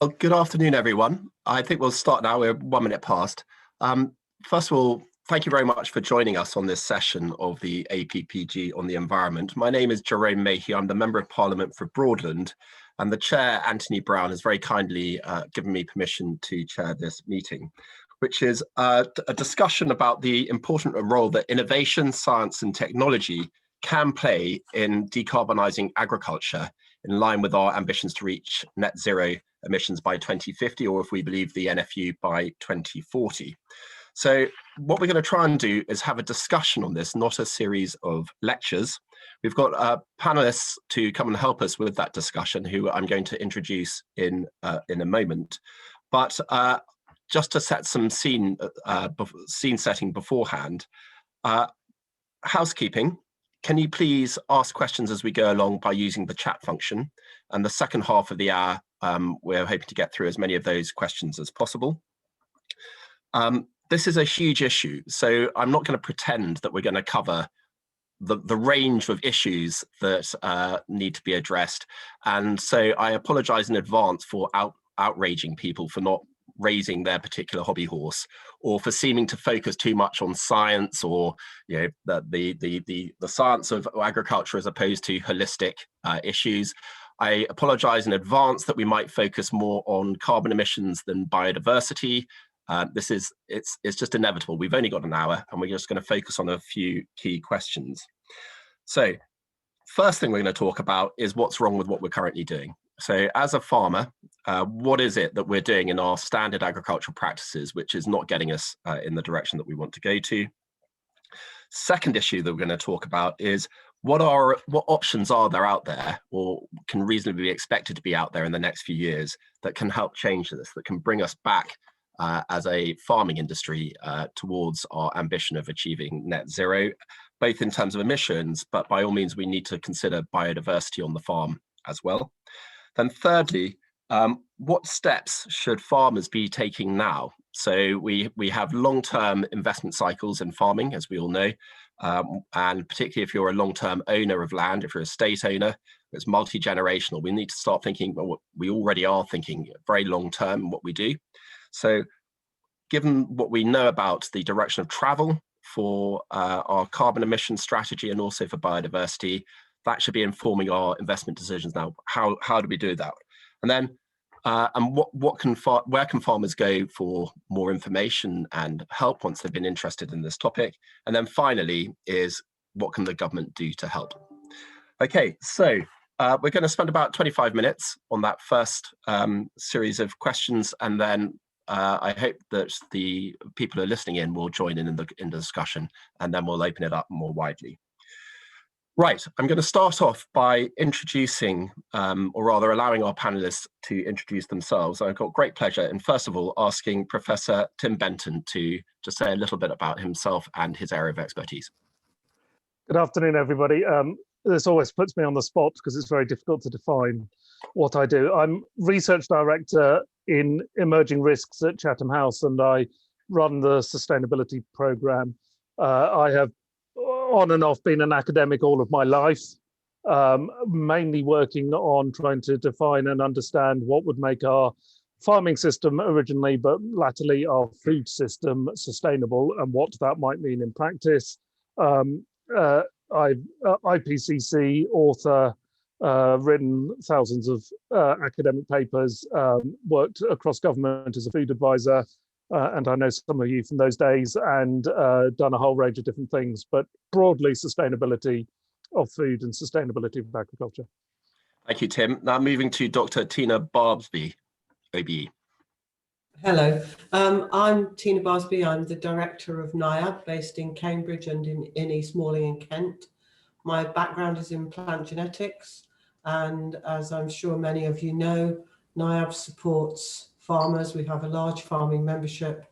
Well, good afternoon, everyone. I think we'll start now. We're 1 minute past. First of all, thank you very much for joining us on this session of the APPG on the environment. My name is Jerome Mayhew. I'm the Member of Parliament for Broadland, and the Chair, Anthony Brown, has very kindly given me permission to chair this meeting, which is a discussion about the important role that innovation, science and technology can play in decarbonising agriculture in line with our ambitions to reach net zero emissions by 2050, or if we believe the NFU by 2040. So what we're going to try and do is have a discussion on this, not a series of lectures. We've got panelists to come and help us with that discussion, who I'm going to introduce in a moment. But just to set some scene setting beforehand, housekeeping. Can you please ask questions as we go along by using the chat function? And the second half of the hour, we're hoping to get through as many of those questions as possible. This is a huge issue, so I'm not going to pretend that we're going to cover the range of issues that need to be addressed. And so I apologize in advance for outraging people for not raising their particular hobby horse, or for seeming to focus too much on science, or the science of agriculture as opposed to holistic issues. I apologize in advance that we might focus more on carbon emissions than biodiversity. It's just inevitable. We've only got an hour, and we're just going to focus on a few key questions. So first thing we're going to talk about is what's wrong with what we're currently doing. So as a farmer, what is it that we're doing in our standard agricultural practices which is not getting us in the direction that we want to go to? Second issue that we're going to talk about is what options are there out there, or can reasonably be expected to be out there in the next few years, that can help change this, that can bring us back as a farming industry towards our ambition of achieving net zero, both in terms of emissions, but by all means we need to consider biodiversity on the farm as well. Then thirdly, what steps should farmers be taking now? So we have long-term investment cycles in farming, as we all know, and particularly if you're a long-term owner of land, if you're a state owner, it's multi-generational. We need to start thinking, well, we already are thinking very long-term in what we do. So given what we know about the direction of travel for our carbon emission strategy and also for biodiversity, that should be informing our investment decisions now. How do we do that? And then, where can farmers go for more information and help once they've been interested in this topic? And then finally is, what can the government do to help? Okay, so we're going to spend about 25 minutes on that first series of questions, and then I hope that the people who are listening in will join in the discussion, and then we'll open it up more widely. Right, I'm going to start off by introducing, or rather allowing our panelists to introduce themselves. I've got great pleasure in, first of all, asking Professor Tim Benton to just say a little bit about himself and his area of expertise. Good afternoon, everybody. This always puts me on the spot because it's very difficult to define what I do. I'm Research Director in Emerging Risks at Chatham House, and I run the sustainability programme. I have on and off been an academic all of my life, mainly working on trying to define and understand what would make our farming system originally, but latterly our food system, sustainable, and what that might mean in practice. I'm IPCC author, written thousands of academic papers, worked across government as a food advisor, and I know some of you from those days, and done a whole range of different things, but broadly sustainability of food and sustainability of agriculture. Thank you, Tim. Now moving to Dr. Tina Barsby, OBE. Hello, I'm Tina Barsby. I'm the director of NIAB, based in Cambridge and in East Malling in Kent. My background is in plant genetics, and as I'm sure many of you know, NIAB supports farmers. We have a large farming membership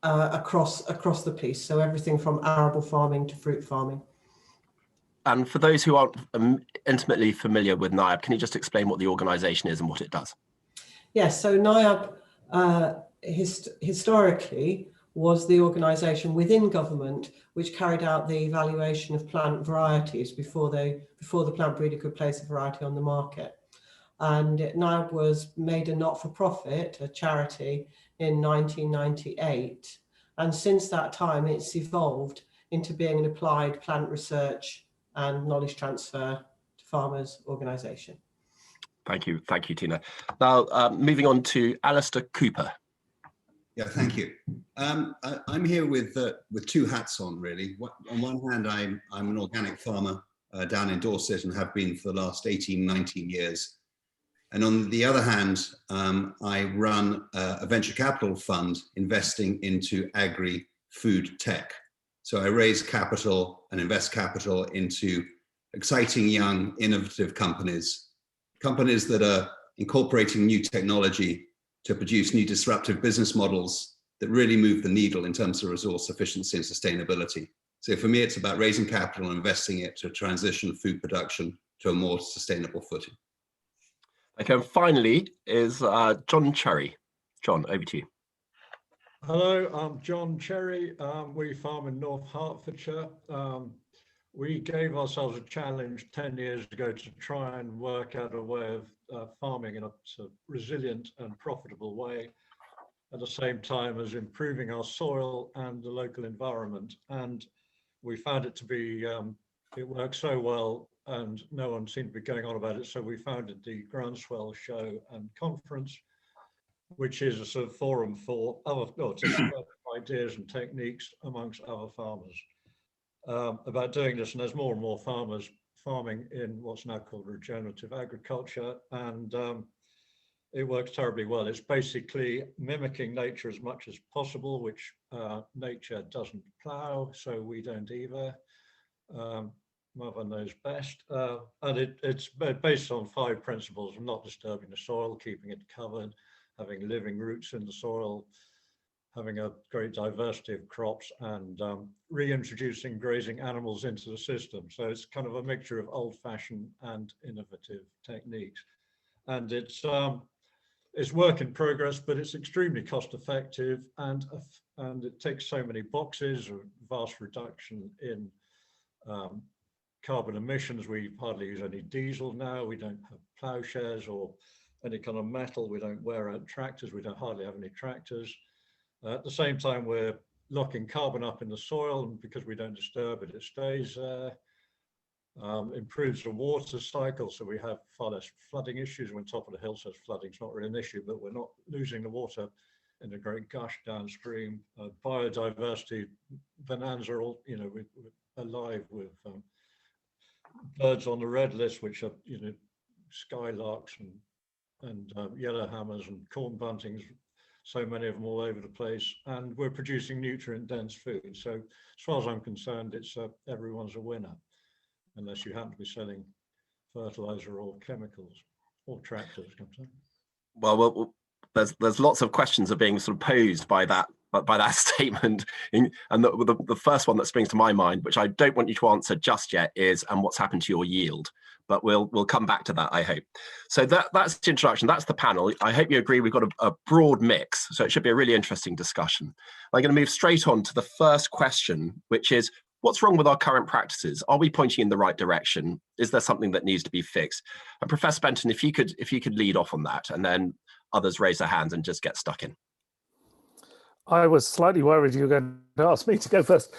across the piece, so everything from arable farming to fruit farming. And for those who aren't intimately familiar with NIAB, can you just explain what the organisation is and what it does? Yes, so NIAB historically was the organisation within government which carried out the evaluation of plant varieties before the plant breeder could place a variety on the market. and NIAB was made a not-for-profit, a charity, in 1998. And since that time, it's evolved into being an applied plant research and knowledge transfer to farmers organisation. Thank you, Tina. Now, moving on to Aleister Cooper. Yeah, thank you. I'm here with two hats on, really. On one hand, I'm an organic farmer down in Dorset and have been for the last 18, 19 years. And on the other hand, I run a venture capital fund investing into agri-food tech. So I raise capital and invest capital into exciting, young, innovative companies that are incorporating new technology to produce new disruptive business models that really move the needle in terms of resource efficiency and sustainability. So for me, it's about raising capital and investing it to transition food production to a more sustainable footing. Okay, and finally is John Cherry. John, over to you. Hello, I'm John Cherry. We farm in North Hertfordshire. We gave ourselves a challenge 10 years ago to try and work out a way of farming in a sort of resilient and profitable way, at the same time as improving our soil and the local environment. And we found it to be, it worked so well and no one seemed to be going on about it. So we founded the Groundswell show and conference, which is a sort of forum for other ideas and techniques amongst other farmers about doing this. And there's more and more farmers farming in what's now called regenerative agriculture, and it works terribly well. It's basically mimicking nature as much as possible, which nature doesn't plough, so we don't either. Mother knows best. And it's based on 5 principles of not disturbing the soil, keeping it covered, having living roots in the soil, having a great diversity of crops, and reintroducing grazing animals into the system. So it's kind of a mixture of old-fashioned and innovative techniques. And it's work in progress, but it's extremely cost-effective, and it ticks so many boxes: a vast reduction in carbon emissions. We hardly use any diesel now. We don't have ploughshares or any kind of metal. We don't wear out tractors. We don't hardly have any tractors. At the same time, we're locking carbon up in the soil, and because we don't disturb it, it stays there. Improves the water cycle, so we have far less flooding issues. When top of the hill says flooding's not really an issue, but we're not losing the water in a great gush downstream. Biodiversity bonanza, all, you know, we're alive with birds on the red list, which are, you know, skylarks and yellowhammers and corn buntings, so many of them all over the place, and we're producing nutrient-dense food. So as far as I'm concerned, it's everyone's a winner, unless you happen to be selling fertilizer or chemicals or tractors. Well, there's lots of questions are being sort of posed by that statement, and the first one that springs to my mind, which I don't want you to answer just yet, is and what's happened to your yield? But we'll come back to that, I hope. So that's the introduction. That's the panel. I hope you agree we've got a broad mix, so it should be a really interesting discussion. I'm going to move straight on to the first question, which is, what's wrong with our current practices? Are we pointing in the right direction? Is there something that needs to be fixed? And Professor Benton, if you could lead off on that, and then others raise their hands and just get stuck in. I was slightly worried you were going to ask me to go first.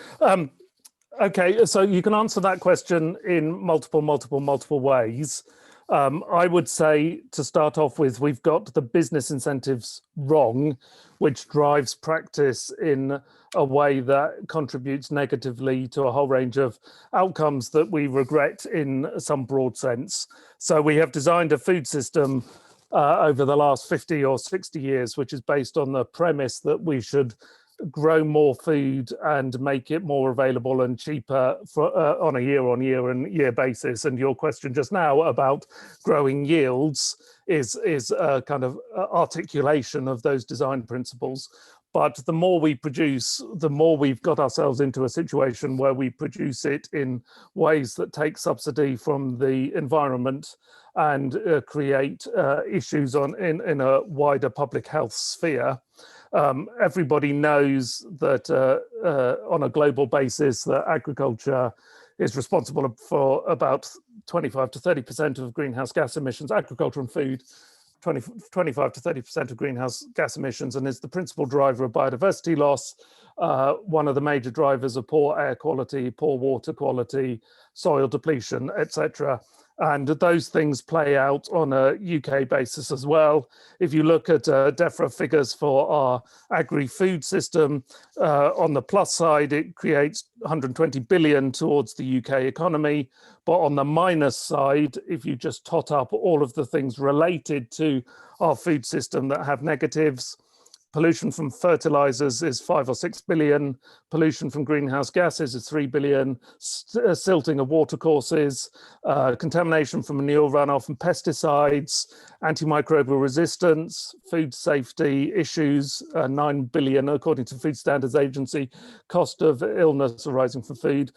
Okay, so you can answer that question in multiple ways. I would say, to start off with, we've got the business incentives wrong, which drives practice in a way that contributes negatively to a whole range of outcomes that we regret in some broad sense. So we have designed a food system over the last 50 or 60 years, which is based on the premise that we should grow more food and make it more available and cheaper for, on a year basis. And your question just now about growing yields is a kind of articulation of those design principles. But the more we produce, the more we've got ourselves into a situation where we produce it in ways that take subsidy from the environment and create issues in a wider public health sphere. Everybody knows that on a global basis that agriculture is responsible for about 25 to 30% of greenhouse gas emissions, agriculture and food, 25 to 30% of greenhouse gas emissions, and is the principal driver of biodiversity loss, one of the major drivers of poor air quality, poor water quality, soil depletion, etc. And those things play out on a UK basis as well. If you look at DEFRA figures for our agri-food system, on the plus side, it creates 120 billion towards the UK economy. But on the minus side, if you just tot up all of the things related to our food system that have negatives, pollution from fertilizers is 5 or 6 billion, pollution from greenhouse gases is 3 billion, silting of watercourses, contamination from manure runoff and pesticides, antimicrobial resistance, food safety issues, 9 billion according to Food Standards Agency, cost of illness arising from food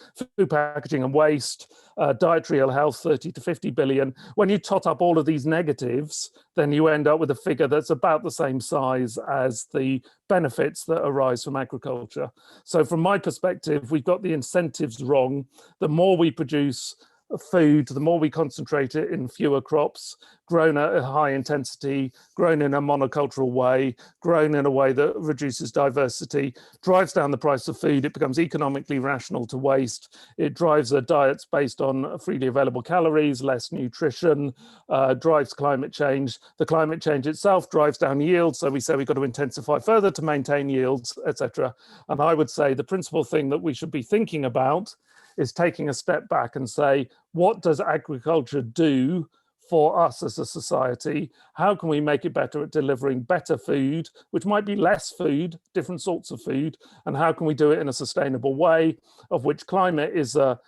packaging and waste, dietary ill health, 30 to 50 billion. When you tot up all of these negatives, then you end up with a figure that's about the same size as the benefits that arise from agriculture. So from my perspective, we've got the incentives wrong. The more we produce food, the more we concentrate it in fewer crops, grown at a high intensity, grown in a monocultural way, grown in a way that reduces diversity, drives down the price of food. It becomes economically rational to waste. It drives a diets based on freely available calories, less nutrition, drives climate change. The climate change itself drives down yields. So we say we've got to intensify further to maintain yields, etc. And I would say the principal thing that we should be thinking about is taking a step back and say, what does agriculture do for us as a society? How can we make it better at delivering better food, which might be less food, different sorts of food, and how can we do it in a sustainable way, of which climate is a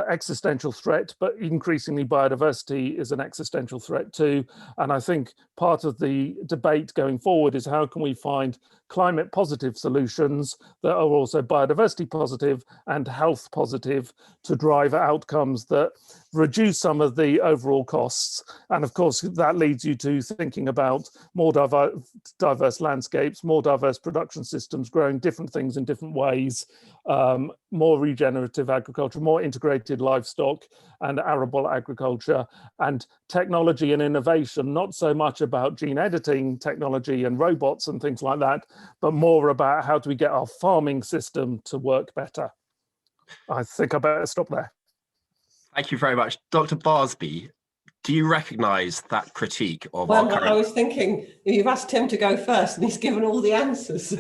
existential threat, but increasingly biodiversity is an existential threat too. And I think part of the debate going forward is how can we find climate positive solutions that are also biodiversity positive and health positive to drive outcomes that reduce some of the overall costs. And of course, that leads you to thinking about more diverse landscapes, more diverse production systems, growing different things in different ways, more regenerative agriculture, more integrated livestock and arable agriculture, and technology and innovation, not so much about gene editing technology and robots and things like that, but more about how do we get our farming system to work better. I think I better stop there. Thank you very much. Dr. Barsby, do you recognise that critique of well, our current... I was thinking, you've asked Tim to go first and he's given all the answers.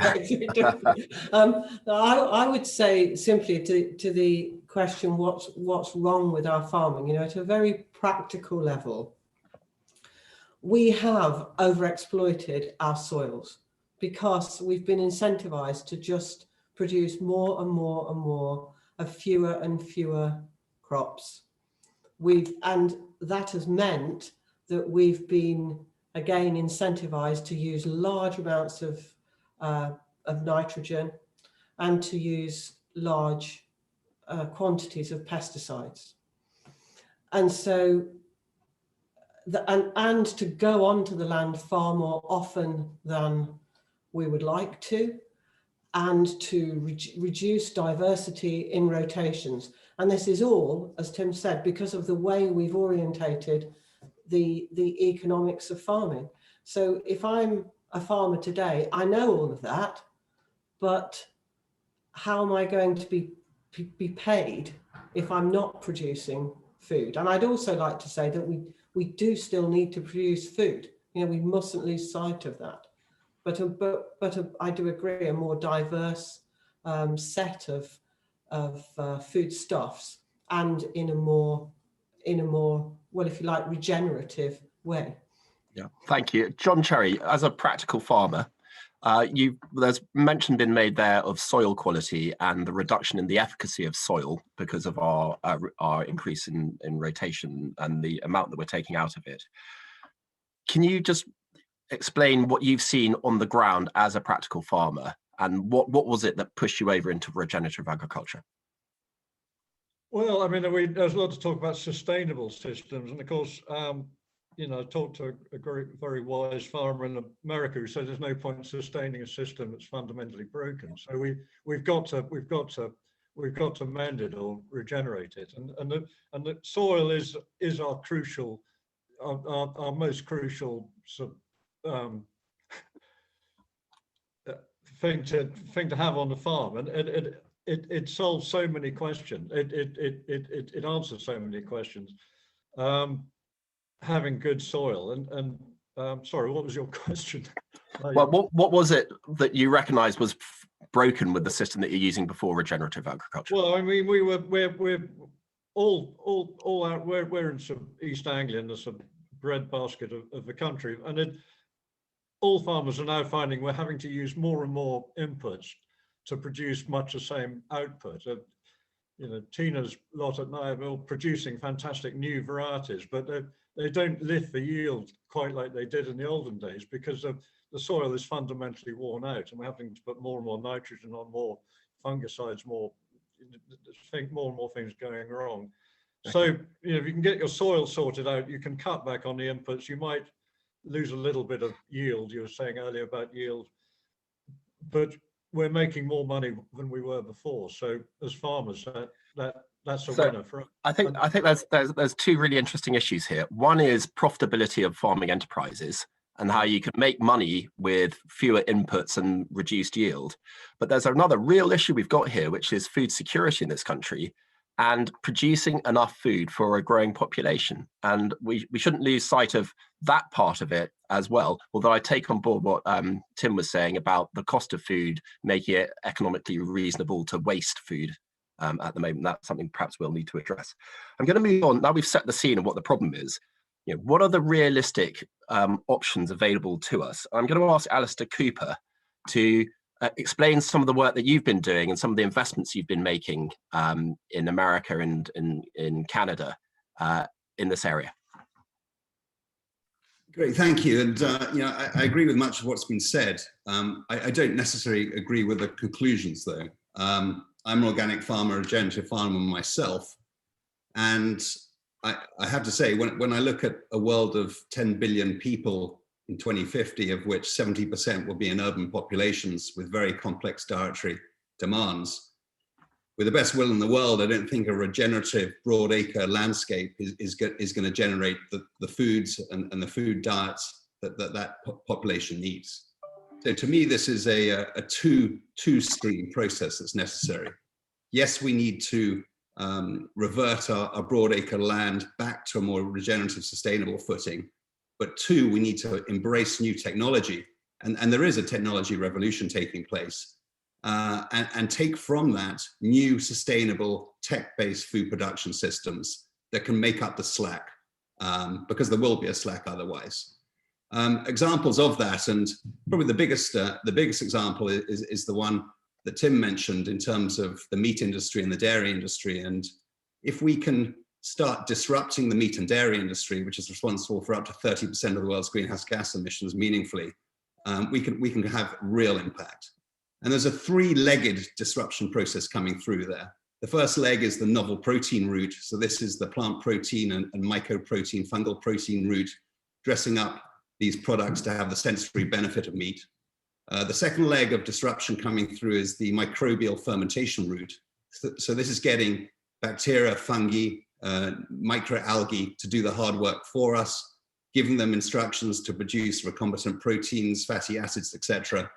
I would say simply to the question, what's wrong with our farming? You know, at a very practical level, we have overexploited our soils because we've been incentivized to just produce more and more and more of fewer and fewer crops. And that has meant that we've been, again, incentivized to use large amounts of nitrogen and to use large quantities of pesticides. And so, and to go onto the land far more often than we would like to, and to reduce diversity in rotations. And this is all, as Tim said, because of the way we've orientated the economics of farming. So if I'm a farmer today, I know all of that, but how am I going to be paid if I'm not producing food? And I'd also like to say that we do still need to produce food. You know, we mustn't lose sight of that. But I do agree, a more diverse set of foodstuffs, and in a more, well, if you like, regenerative way. Yeah, thank you. John Cherry, as a practical farmer, there's mention been made there of soil quality and the reduction in the efficacy of soil because of our increase in rotation and the amount that we're taking out of it. Can you just explain what you've seen on the ground as a practical farmer, and what was it that pushed you over into regenerative agriculture? Well, I mean, there's a lot to talk about sustainable systems, and of course, you know, I talked to a very wise farmer in America who said there's no point in sustaining a system that's fundamentally broken. So we've got to we've got to mend it or regenerate it. And the soil is our crucial, our most crucial thing to have on the farm, and it solves so many questions. It answers so many questions. Having good soil and sorry, what was your question? Well, what was it that you recognised was broken with the system that you're using before regenerative agriculture? Well, I mean, we're all out. We're in some East Anglia, the sort of breadbasket of the country, and all farmers are now finding we're having to use more and more inputs to produce much the same output. You know, Tina's lot at NIAB are producing fantastic new varieties, but they don't lift the yield quite like they did in the olden days because the soil is fundamentally worn out, and we're having to put more and more nitrogen on, more fungicides, more and more things going wrong. Okay. So, you know, if you can get your soil sorted out, you can cut back on the inputs. You might lose a little bit of yield. You were saying earlier about yield, but we're making more money than we were before. So as farmers, that's a winner for us. I think there's two really interesting issues here. One is profitability of farming enterprises and how you can make money with fewer inputs and reduced yield. But there's another real issue we've got here, which is food security in this country and producing enough food for a growing population. And we shouldn't lose sight of that part of it as well. Although I take on board what Tim was saying about the cost of food, making it economically reasonable to waste food at the moment. That's something perhaps we'll need to address. I'm going to move on. Now we've set the scene of what the problem is. You know, what are the realistic options available to us? I'm going to ask Aleister Cooper to explain some of the work that you've been doing and some of the investments you've been making in America and in Canada in this area. Great, thank you. And you know, I agree with much of what's been said. I don't necessarily agree with the conclusions, though. I'm an organic farmer, a regenerative farmer myself, and I have to say, when I look at a world of 10 billion people in 2050, of which 70% will be in urban populations with very complex dietary demands, with the best will in the world, I don't think a regenerative broadacre landscape is going to generate the foods and the food diets that population needs. So to me, this is a two-stream process that's necessary. Yes, we need to revert our broadacre land back to a more regenerative, sustainable footing. But two, we need to embrace new technology. And there is a technology revolution taking place. And take from that new sustainable tech-based food production systems that can make up the slack, because there will be a slack otherwise. Examples of that, and probably the biggest example is the one that Tim mentioned in terms of the meat industry and the dairy industry. And if we can start disrupting the meat and dairy industry, which is responsible for up to 30% of the world's greenhouse gas emissions meaningfully, we can have real impact. And there's a three-legged disruption process coming through there. The first leg is the novel protein route. So this is the plant protein and mycoprotein, fungal protein route, dressing up these products to have the sensory benefit of meat. The second leg of disruption coming through is the microbial fermentation route. So this is getting bacteria, fungi, microalgae to do the hard work for us, giving them instructions to produce recombinant proteins, fatty acids, etc.,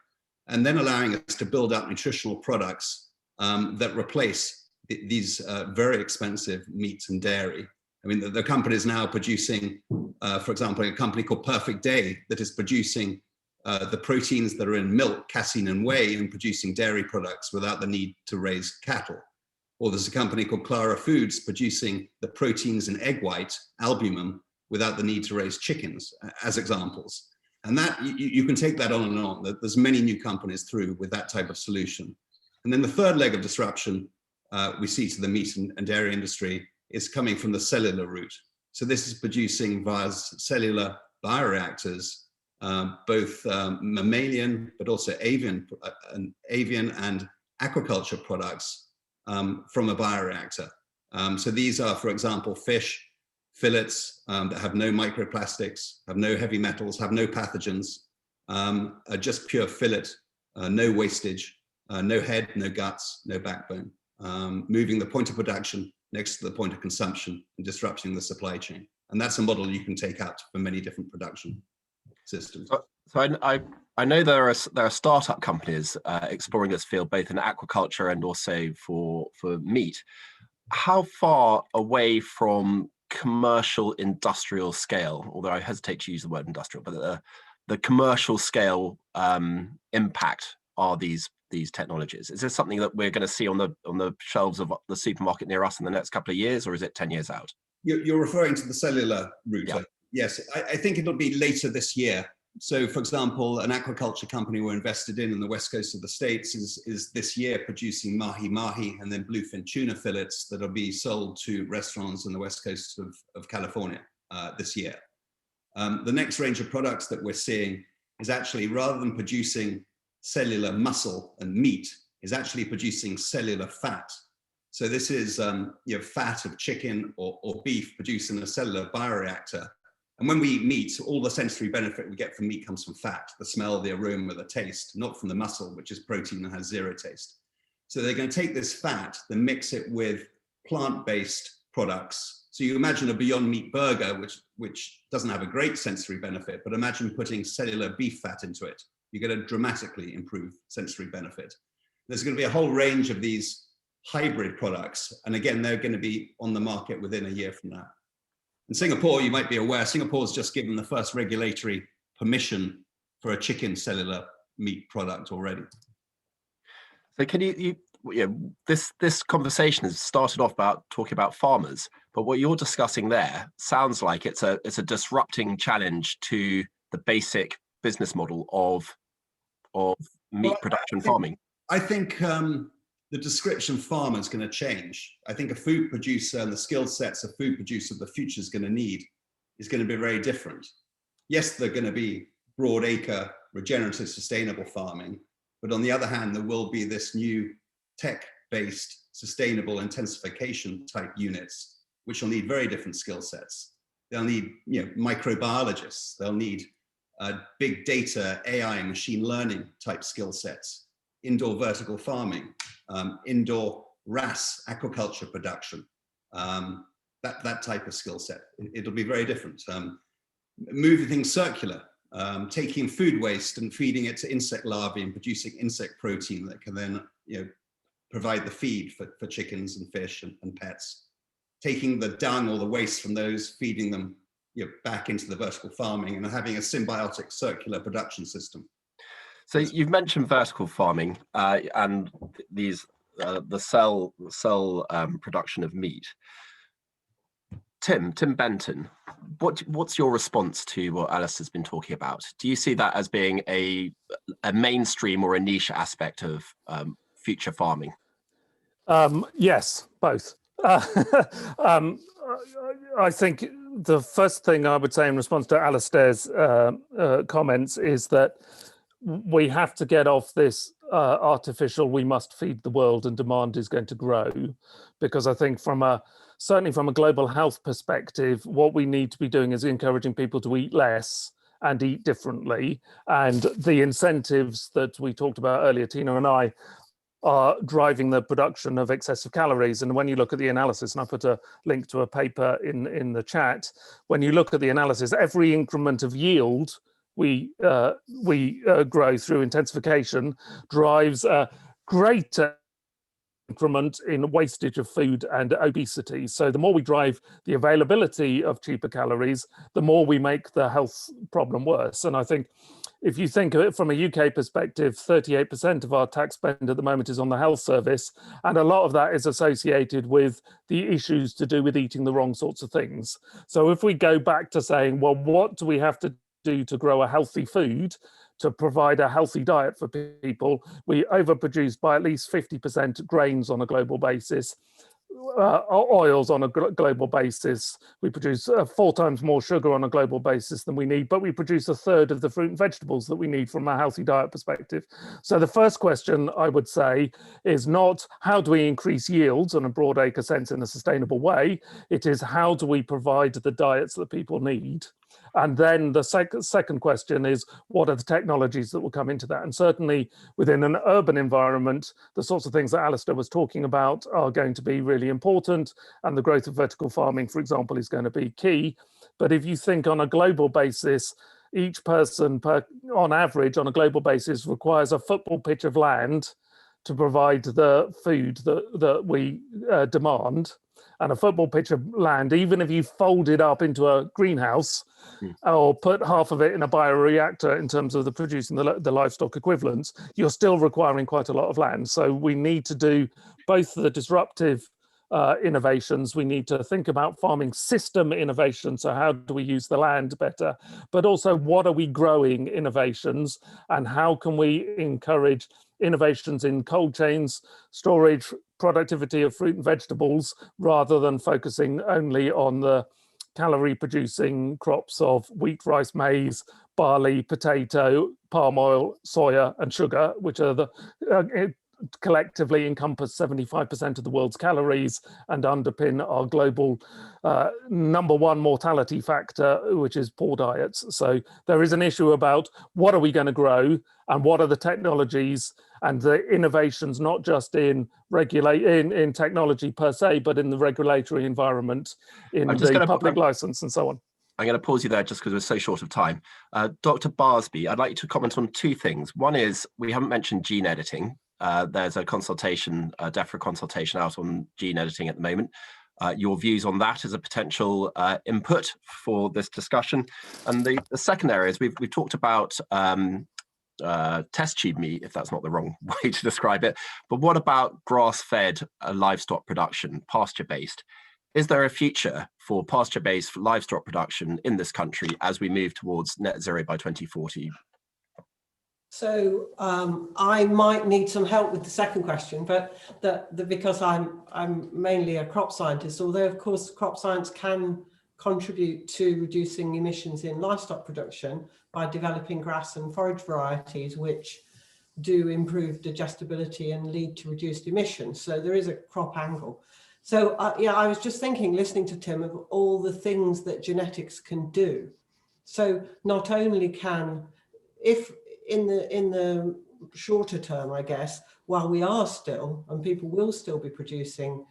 and then allowing us to build up nutritional products that replace these very expensive meats and dairy. I mean, the company is now producing, for example, a company called Perfect Day that is producing the proteins that are in milk, casein and whey, and producing dairy products without the need to raise cattle. Or there's a company called Clara Foods producing the proteins in egg white, albumin, without the need to raise chickens, as examples. And that you can take that on and on. There's many new companies through with that type of solution. And then the third leg of disruption we see to the meat and dairy industry is coming from the cellular route. So this is producing via cellular bioreactors, both mammalian, but also avian and aquaculture products from a bioreactor. So these are, for example, fish, fillets that have no microplastics, have no heavy metals, have no pathogens, are just pure fillet, no wastage, no head, no guts, no backbone. moving the point of production next to the point of consumption and disrupting the supply chain. And that's a model you can take out for many different production systems. So I know there are startup companies exploring this field, both in aquaculture and also for meat. How far away from commercial industrial scale, although I hesitate to use the word industrial, but the commercial scale impact are these technologies? Is this something that we're going to see on the shelves of the supermarket near us in the next couple of years, or is it 10 years out? You're referring to the cellular route. Yeah. Yes, I think it'll be later this year. So, for example, an aquaculture company we're invested in the west coast of the States is this year producing mahi-mahi and then bluefin tuna fillets that will be sold to restaurants on the west coast of California this year. The next range of products that we're seeing is actually, rather than producing cellular muscle and meat, is actually producing cellular fat. So this is fat of chicken or beef produced in a cellular bioreactor. And when we eat meat, all the sensory benefit we get from meat comes from fat, the smell, the aroma, the taste, not from the muscle, which is protein and has zero taste. So they're going to take this fat, then mix it with plant-based products. So you imagine a Beyond Meat burger, which doesn't have a great sensory benefit, but imagine putting cellular beef fat into it. You're going to dramatically improve sensory benefit. There's going to be a whole range of these hybrid products. And again, they're going to be on the market within a year from now. In Singapore, you might be aware, Singapore's just given the first regulatory permission for a chicken cellular meat product already. So can this conversation has started off about talking about farmers, but what you're discussing there sounds like it's a disrupting challenge to the basic business model of meat production farming. I think the description farmer is going to change. I think a food producer and the skill sets a food producer of the future is going to need is going to be very different. Yes, they're going to be broad acre, regenerative, sustainable farming, but on the other hand, there will be this new tech-based sustainable intensification type units, which will need very different skill sets. They'll need microbiologists, they'll need big data, AI, machine learning type skill sets, indoor vertical farming, indoor RAS aquaculture production, that type of skill set. It'll be very different. Moving things circular, taking food waste and feeding it to insect larvae and producing insect protein that can then provide the feed for chickens and fish and pets. Taking the dung or the waste from those, feeding them back into the vertical farming and having a symbiotic circular production system. So you've mentioned vertical farming and the cell production of meat. Tim Benton, what's your response to what Alastair's been talking about? Do you see that as being a mainstream or a niche aspect of future farming? Yes, both. I think the first thing I would say in response to Alastair's comments is that we have to get off this artificial we must feed the world and demand is going to grow, because I think certainly from a global health perspective, what we need to be doing is encouraging people to eat less and eat differently, and the incentives that we talked about earlier, Tina and I, are driving the production of excessive calories. And when you look at the analysis, and I put a link to a paper in the chat, when you look at the analysis, every increment of yield we grow through intensification drives a greater increment in wastage of food and obesity. So the more we drive the availability of cheaper calories, the more we make the health problem worse. And I think if you think of it from a UK perspective, 38% of our tax spend at the moment is on the health service, and a lot of that is associated with the issues to do with eating the wrong sorts of things. So if we go back to saying, well, what do we have to do to grow a healthy food, to provide a healthy diet for people? We overproduce by at least 50% grains on a global basis. oils on a global basis. We produce 4 times more sugar on a global basis than we need, but we produce 1/3 of the fruit and vegetables that we need from a healthy diet perspective. So the first question I would say is not how do we increase yields on a broad acre sense in a sustainable way, it is how do we provide the diets that people need. And then the second question is, what are the technologies that will come into that? And certainly within an urban environment, the sorts of things that Alastair was talking about are going to be really important. And the growth of vertical farming, for example, is going to be key. But if you think on a global basis, each person on average on a global basis requires a football pitch of land to provide the food that we demand. And a football pitch of land, even if you fold it up into a greenhouse or put half of it in a bioreactor in terms of producing the livestock equivalents, you're still requiring quite a lot of land. So we need to do both the disruptive innovations, we need to think about farming system innovation, so how do we use the land better, but also what are we growing innovations and how can we encourage innovations in cold chains, storage, productivity of fruit and vegetables, rather than focusing only on the calorie producing crops of wheat, rice, maize, barley, potato, palm oil, soya and sugar, which are the collectively encompass 75% of the world's calories and underpin our global #1 mortality factor, which is poor diets. So there is an issue about what are we going to grow and what are the technologies and the innovations, not just in technology per se, but in the regulatory environment, in the public license and so on. I'm going to pause you there just because we're so short of time. Dr. Barsby, I'd like you to comment on 2 things. One is, we haven't mentioned gene editing. There's a consultation, a DEFRA consultation out on gene editing at the moment. Your views on that as a potential input for this discussion. And the second area is we've talked about test tube meat, if that's not the wrong way to describe it. But what about grass-fed livestock production, pasture-based? Is there a future for pasture-based livestock production in this country as we move towards net zero by 2040? So I might need some help with the second question, but because I'm mainly a crop scientist, although of course crop science can contribute to reducing emissions in livestock production by developing grass and forage varieties which do improve digestibility and lead to reduced emissions. So there is a crop angle. So yeah, I was just thinking, listening to Tim, of all the things that genetics can do. So not only can, if in the shorter term, I guess, while we are still, and people will still be producing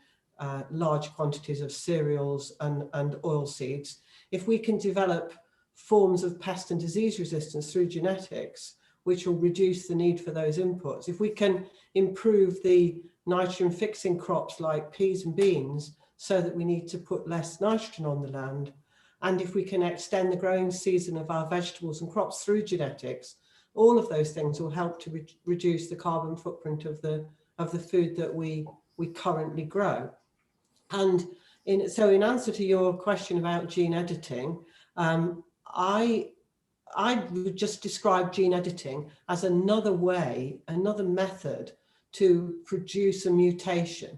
large quantities of cereals and oil seeds, if we can develop forms of pest and disease resistance through genetics, which will reduce the need for those inputs, if we can improve the nitrogen fixing crops like peas and beans so that we need to put less nitrogen on the land, and if we can extend the growing season of our vegetables and crops through genetics, all of those things will help to reduce the carbon footprint of the food that we currently grow. And so in answer to your question about gene editing, I would just describe gene editing as another way, another method to produce a mutation.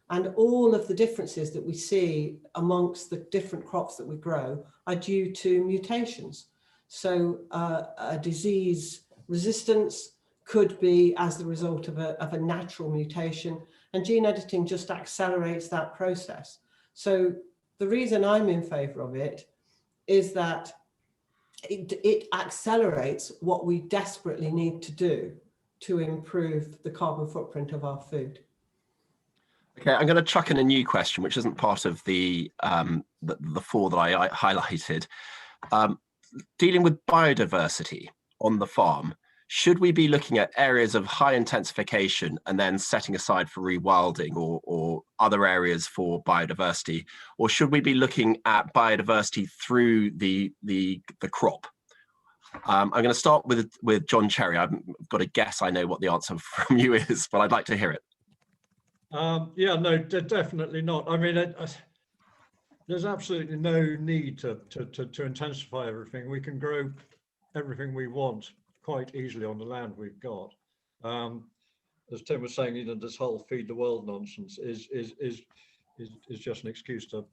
And all of the differences that we see amongst the different crops that we grow are due to mutations. So a disease resistance could be as the result of a natural mutation, and gene editing just accelerates that process. So the reason I'm in favor of it is that it accelerates what we desperately need to do to improve the carbon footprint of our food. Okay, I'm going to chuck in a new question, which isn't part of the 4 that I highlighted. Dealing with biodiversity on the farm, should we be looking at areas of high intensification and then setting aside for rewilding or other areas for biodiversity, or should we be looking at biodiversity through the crop? I'm going to start with John Cherry. I've got a guess I know what the answer from you is, but I'd like to hear it. Yeah, no, definitely not. I mean, there's absolutely no need to intensify everything. We can grow everything we want quite easily on the land we've got. as Tim was saying, this whole feed the world nonsense is just an excuse to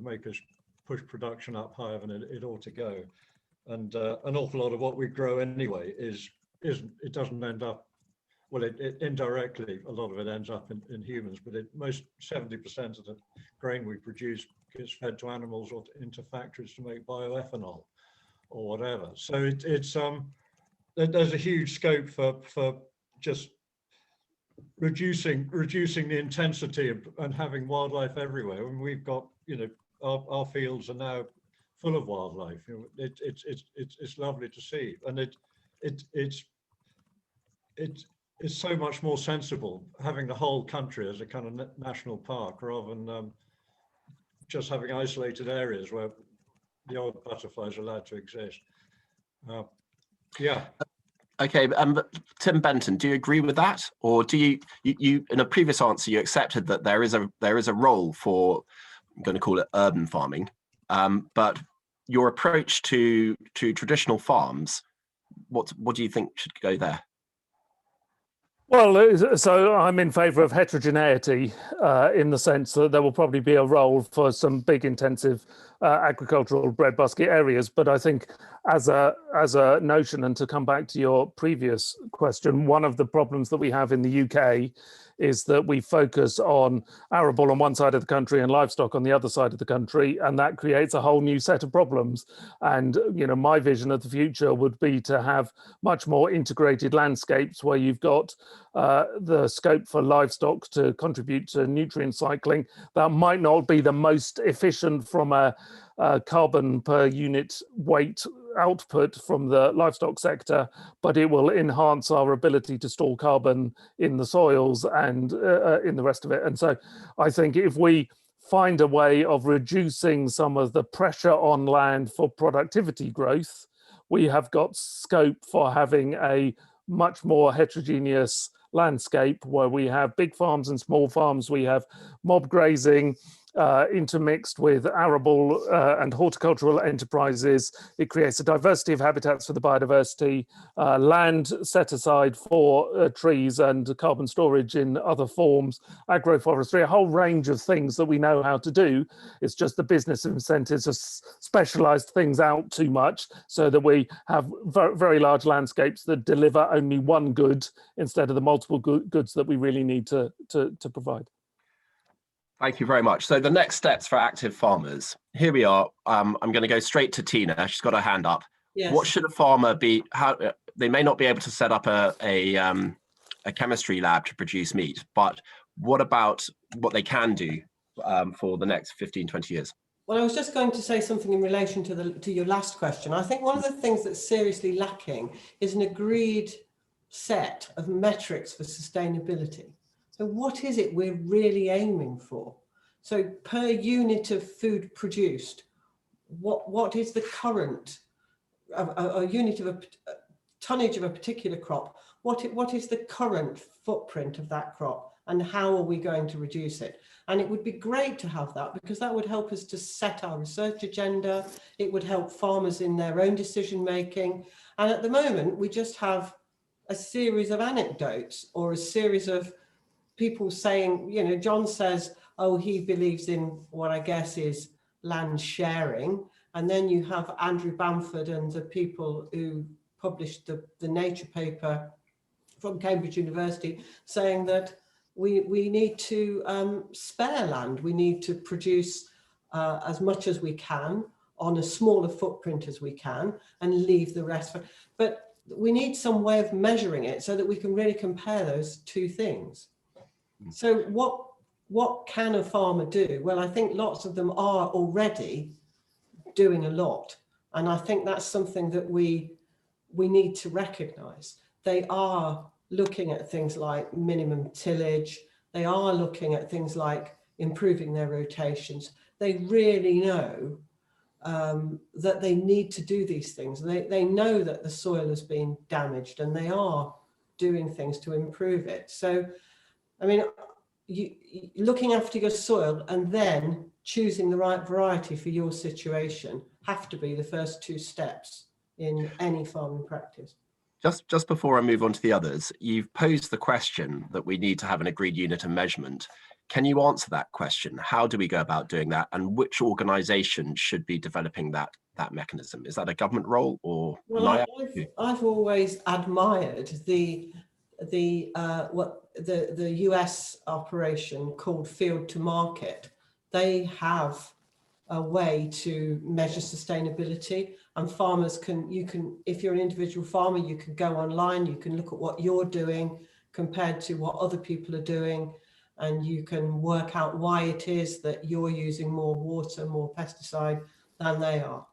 make us push production up higher than it ought to go. And an awful lot of what we grow anyway it doesn't end up, well, it indirectly, a lot of it ends up in humans, but most 70% of the grain we produce gets fed to animals or into factories to make bioethanol or whatever. So there's a huge scope for just reducing the intensity and having wildlife everywhere. And we've got, our fields are now full of wildlife. It's lovely to see, and it's so much more sensible having the whole country as a kind of national park rather than just having isolated areas where the old butterflies are allowed to exist. Yeah. Okay, Tim Benton, do you agree with that, or do you in a previous answer you accepted that there is a role for, I'm going to call it urban farming, but your approach to traditional farms, what do you think should go there? Well, so I'm in favour of heterogeneity in the sense that there will probably be a role for some big intensive agricultural breadbasket areas. But I think as a notion, and to come back to your previous question, one of the problems that we have in the UK is that we focus on arable on one side of the country and livestock on the other side of the country, and that creates a whole new set of problems. And my vision of the future would be to have much more integrated landscapes where you've got the scope for livestock to contribute to nutrient cycling. That might not be the most efficient from a carbon per unit weight output from the livestock sector, but it will enhance our ability to store carbon in the soils and in the rest of it. And so I think if we find a way of reducing some of the pressure on land for productivity growth, we have got scope for having a much more heterogeneous landscape where we have big farms and small farms, we have mob grazing, intermixed with arable and horticultural enterprises. It creates a diversity of habitats for the biodiversity, land set aside for trees and carbon storage in other forms, agroforestry, a whole range of things that we know how to do. It's just the business incentives have specialized things out too much so that we have very large landscapes that deliver only one good instead of the multiple goods that we really need to provide. Thank you very much. So the next steps for active farmers. Here we are. I'm going to go straight to Tina. She's got her hand up. Yes. What should a farmer be? How they may not be able to set up a chemistry lab to produce meat, but what about what they can do for the next 15, 20 years? Well, I was just going to say something in relation to your last question. I think one of the things that's seriously lacking is an agreed set of metrics for sustainability. So what is it we're really aiming for? So per unit of food produced, what is the current, a unit of a tonnage of a particular crop, what is the current footprint of that crop, and how are we going to reduce it? And it would be great to have that, because that would help us to set our research agenda. It would help farmers in their own decision making. And at the moment, we just have a series of anecdotes or a series of people saying, John says, oh, he believes in what I guess is land sharing. And then you have Andrew Bamford and the people who published the Nature paper from Cambridge University saying that we need to spare land. We need to produce as much as we can on a smaller footprint as we can and leave the rest. But we need some way of measuring it so that we can really compare those two things. So what can a farmer do? Well, I think lots of them are already doing a lot. And I think that's something that we need to recognize. They are looking at things like minimum tillage. They are looking at things like improving their rotations. They really know that they need to do these things. They know that the soil has been damaged and they are doing things to improve it. So, I mean, looking after your soil and then choosing the right variety for your situation have to be the first two steps in any farming practice. Just before I move on to the others, you've posed the question that we need to have an agreed unit of measurement. Can you answer that question? How do we go about doing that, and which organisation should be developing that mechanism? Is that a government role or Well, NIAB? I've always admired the US operation called Field to Market. They have a way to measure sustainability, and farmers if you're an individual farmer, you can go online, you can look at what you're doing compared to what other people are doing, and you can work out why it is that you're using more water, more pesticide than they are.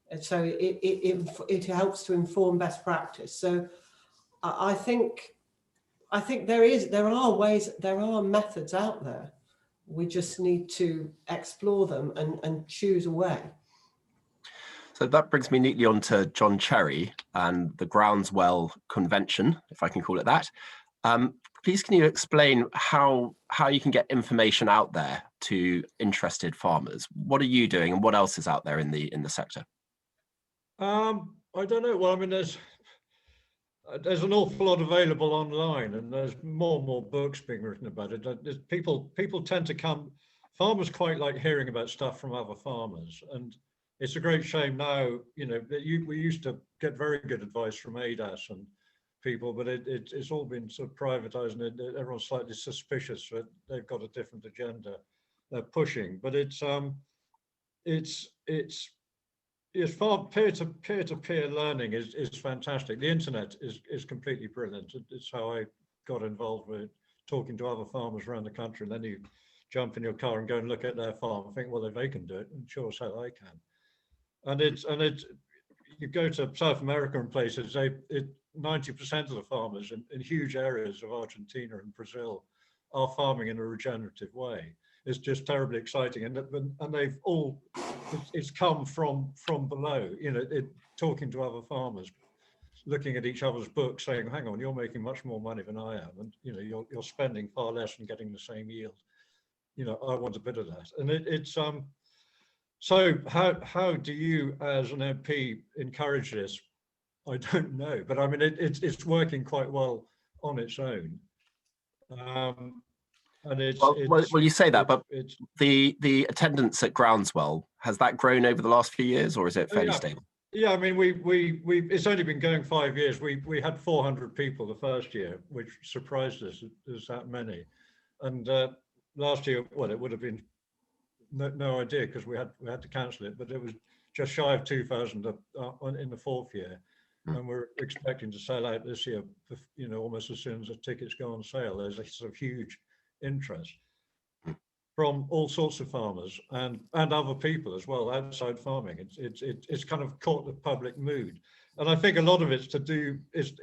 And so it helps to inform best practice. So I think there are methods out there. We just need to explore them and choose a way. So that brings me neatly on to John Cherry and the Groundswell Convention, if I can call it that. Please, can you explain how you can get information out there to interested farmers? What are you doing, and what else is out there in the sector? I don't know. Well, I mean, there's an awful lot available online, and there's more and more books being written about it. People tend to come. Farmers quite like hearing about stuff from other farmers, and it's a great shame now. You know, we used to get very good advice from ADAS and people, but it's all been sort of privatized, and everyone's slightly suspicious that they've got a different agenda they're pushing. But it's far peer-to-peer learning is fantastic. The internet is completely brilliant. It's how I got involved with talking to other farmers around the country, and then you jump in your car and go and look at their farm and think, well, if they can do it, and sure as hell I can. And you go to South America and places, 90% of the farmers in huge areas of Argentina and Brazil are farming in a regenerative way. It's just terribly exciting, and they've all, it's come from below, you know, talking to other farmers, looking at each other's books, saying, hang on, you're making much more money than I am, and you know, you're spending far less and getting the same yield. You know, I want a bit of that. And so how do you as an MP encourage this? I don't know, but I mean, it's working quite well on its own. And well, you say that, but the attendance at Groundswell, has that grown over the last few years, or is it fairly stable? Yeah, I mean, it's only been going 5 years. We had 400 people the first year, which surprised us. There's that many, and last year, well, it would have been no idea because we had to cancel it, but it was just shy of 2,000 in the fourth year, and we're expecting to sell out this year. You know, almost as soon as the tickets go on sale, there's a sort of huge interest from all sorts of farmers and other people as well outside farming. It's kind of caught the public mood, and I think a lot of it's to do is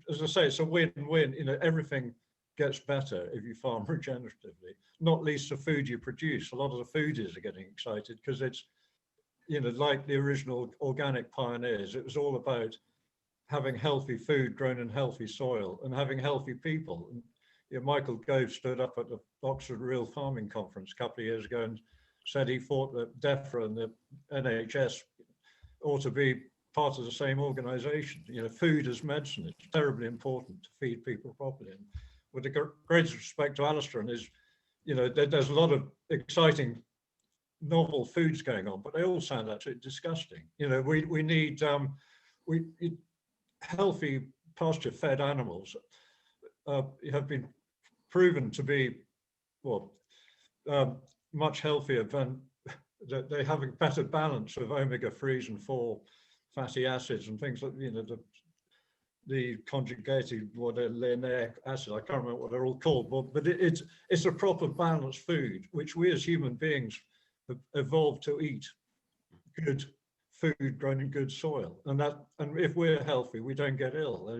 as I say, it's a win-win. You know, everything gets better if you farm regeneratively, not least the food you produce. A lot of the foodies are getting excited because it's, you know, like the original organic pioneers, it was all about having healthy food grown in healthy soil and having healthy people. And, you know, Michael Gove stood up at the Oxford Real Farming Conference a couple of years ago and said he thought that DEFRA and the NHS ought to be part of the same organisation. You know, food is medicine. It's terribly important to feed people properly. And with the greatest respect to Alastair and his, you know, there's a lot of exciting novel foods going on, but they all sound absolutely disgusting. You know, we need healthy pasture-fed animals have been proven to be, well, much healthier than, they have a better balance of omega-3s and 4 fatty acids and things like, you know, the conjugated, linoleic acid, I can't remember what they're all called, but it's a proper balanced food, which we as human beings have evolved to eat good food grown in good soil. And if we're healthy, we don't get ill.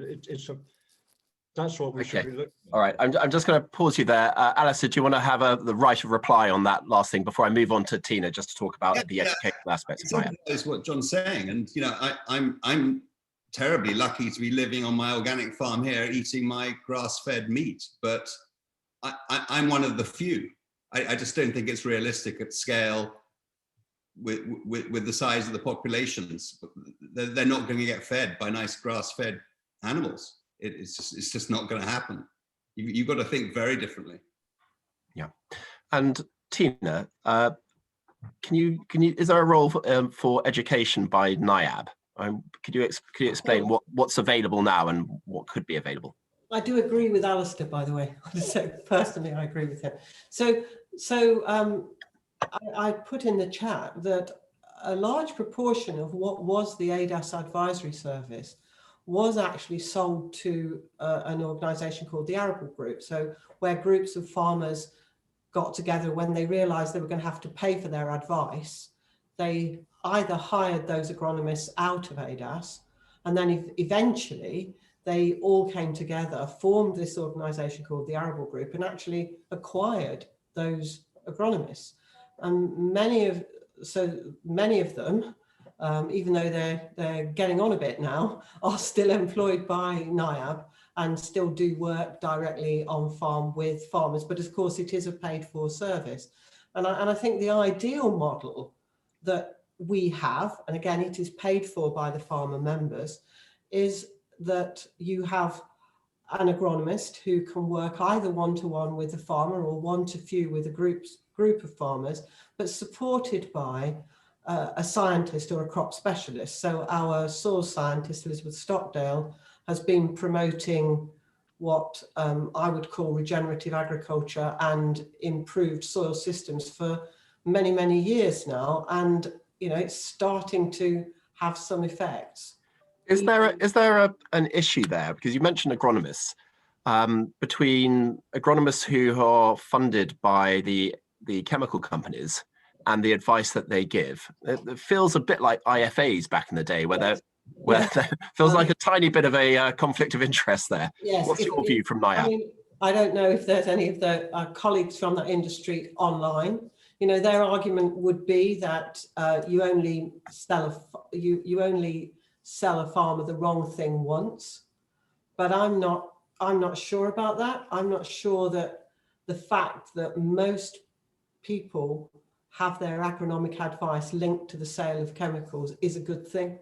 That's what we should be looking at. All right, I'm just going to pause you there. Alastair, do you want to have the right of reply on that last thing before I move on to Tina, just to talk about the educational aspects of NIAB? That's what John's saying, and you know, I'm terribly lucky to be living on my organic farm here, eating my grass-fed meat, but I'm one of the few. I just don't think it's realistic at scale with the size of the populations. They're not going to get fed by nice grass-fed animals. It's just not going to happen. You've got to think very differently. Yeah. And Tina, is there a role for education by NIAB? Could you explain what's available now and what could be available? I do agree with Alastair, by the way. So personally, I agree with him. So I put in the chat that a large proportion of what was the ADAS advisory service was actually sold to an organisation called the Arable Group. So where groups of farmers got together when they realised they were going to have to pay for their advice, they either hired those agronomists out of ADAS, and then eventually they all came together, formed this organisation called the Arable Group, and actually acquired those agronomists. And many of them, even though they're getting on a bit now, are still employed by NIAB and still do work directly on farm with farmers. But of course, it is a paid-for service. And I think the ideal model that we have, and again, it is paid for by the farmer members, is that you have an agronomist who can work either one-to-one with the farmer or one-to-few with a group of farmers, but supported by a scientist or a crop specialist. So our soil scientist, Elizabeth Stockdale, has been promoting what I would call regenerative agriculture and improved soil systems for many, many years now. And, you know, it's starting to have some effects. Is there an issue there? Because you mentioned agronomists, between agronomists who are funded by the chemical companies and the advice that they give. It feels a bit like IFAs back in the day, where there feels like a tiny bit of a conflict of interest there. Yes. What's your view from NIAB? I mean, I don't know if there's any of the colleagues from that industry online. You know, their argument would be that you only sell a farmer the wrong thing once, but I'm not sure about that. I'm not sure that the fact that most people have their agronomic advice linked to the sale of chemicals is a good thing.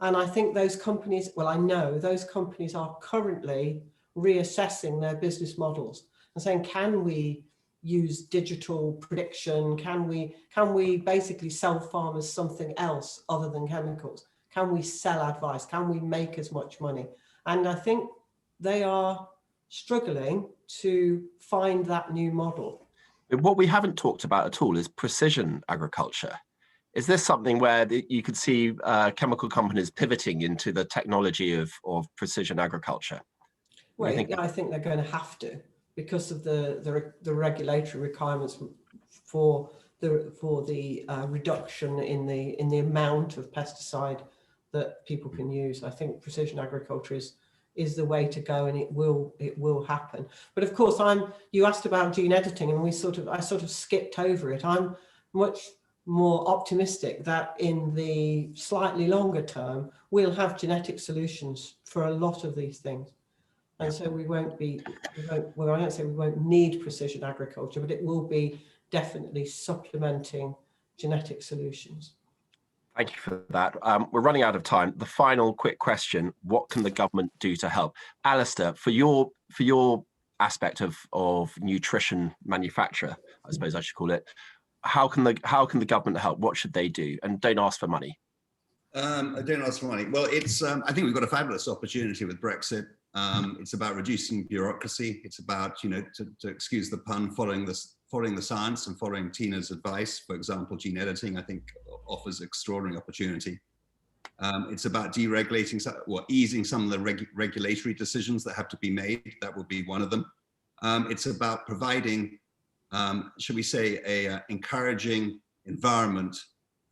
And I think those companies, well, I know those companies are currently reassessing their business models and saying, can we use digital prediction? Can we basically sell farmers something else other than chemicals? Can we sell advice? Can we make as much money? And I think they are struggling to find that new model. What we haven't talked about at all is precision agriculture. Is this something where you could see chemical companies pivoting into the technology of precision agriculture? Well, I think they're going to have to, because of the regulatory requirements for the reduction in the amount of pesticide that people can use. I think precision agriculture is the way to go, and it will happen. But of course, you asked about gene editing, and I sort of skipped over it. I'm much more optimistic that in the slightly longer term, we'll have genetic solutions for a lot of these things. And so we won't, well, I don't say we won't need precision agriculture, but it will be definitely supplementing genetic solutions. Thank you for that. We're running out of time. The final quick question: what can the government do to help? Alastair, for your aspect of nutrition manufacture, I suppose I should call it, how can the government help? What should they do? And don't ask for money. I don't ask for money. Well, it's I think we've got a fabulous opportunity with Brexit. It's about reducing bureaucracy. It's about, you know, to excuse the pun, following the science and following Tina's advice. For example, gene editing, I think, offers extraordinary opportunity. It's about deregulating, easing some of the regulatory decisions that have to be made. That would be one of them. It's about providing, should we say, a encouraging environment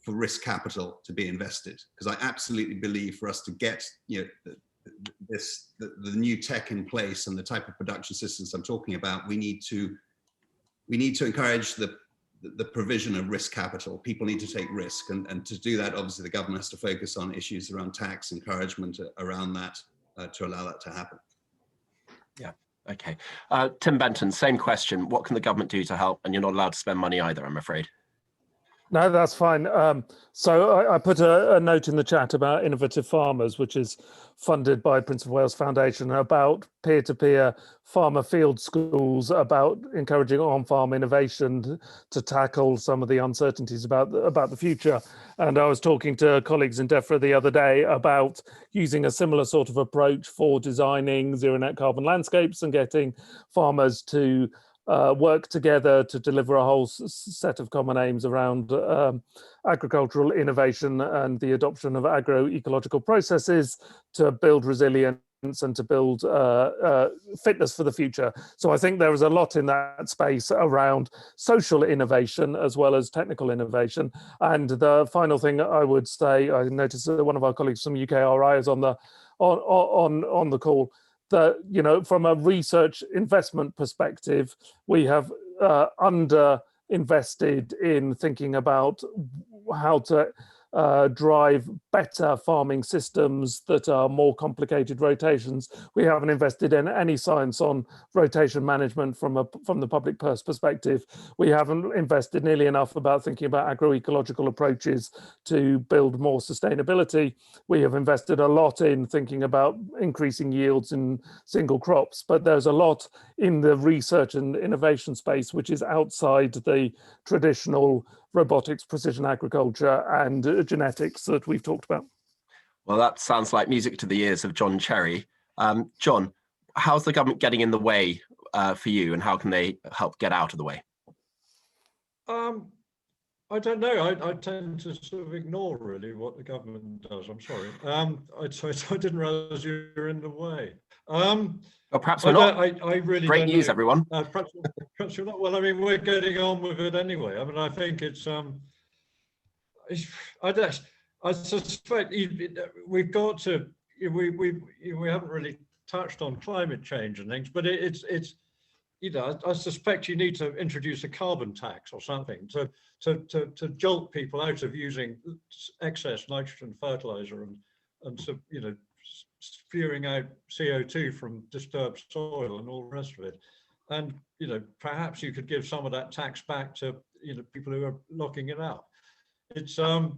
for risk capital to be invested. Because I absolutely believe for us to get, you know, the new tech in place and the type of production systems I'm talking about, we need to encourage the provision of risk capital. People need to take risk, and to do that, obviously the government has to focus on issues around tax encouragement around that to allow that to happen. Yeah. Okay. Tim Benton, same question. What can the government do to help? And you're not allowed to spend money either, I'm afraid. No, that's fine. So I put a note in the chat about Innovative Farmers, which is funded by Prince of Wales Foundation, about peer-to-peer farmer field schools, about encouraging on-farm innovation to tackle some of the uncertainties about the future. And I was talking to colleagues in DEFRA the other day about using a similar sort of approach for designing zero net carbon landscapes and getting farmers to work together to deliver a whole set of common aims around agricultural innovation and the adoption of agroecological processes to build resilience and to build fitness for the future. So I think there is a lot in that space around social innovation as well as technical innovation. And the final thing I would say, I noticed that one of our colleagues from UKRI is on the call. That, you know, from a research investment perspective, we have under invested in thinking about how to drive better farming systems that are more complicated rotations. We haven't invested in any science on rotation management from the public purse perspective. We haven't invested nearly enough about thinking about agroecological approaches to build more sustainability. We have invested a lot in thinking about increasing yields in single crops, but there's a lot in the research and innovation space which is outside the traditional robotics, precision agriculture, and genetics that we've talked about. Well, that sounds like music to the ears of John Cherry. John, how's the government getting in the way for you, and how can they help get out of the way? I don't know. I tend to sort of ignore really what the government does. I'm sorry. I didn't realize you were in the way. Well, perhaps we're not. I really Great news, everyone. Perhaps you're not. Well, I mean, we're getting on with it anyway. I mean, I think it's. I suspect we've got to. We haven't really touched on climate change and things, but it's. You know, I suspect you need to introduce a carbon tax or something to jolt people out of using excess nitrogen fertilizer and you know, spewing out CO2 from disturbed soil and all the rest of it. And, you know, perhaps you could give some of that tax back to, you know, people who are locking it up. It's so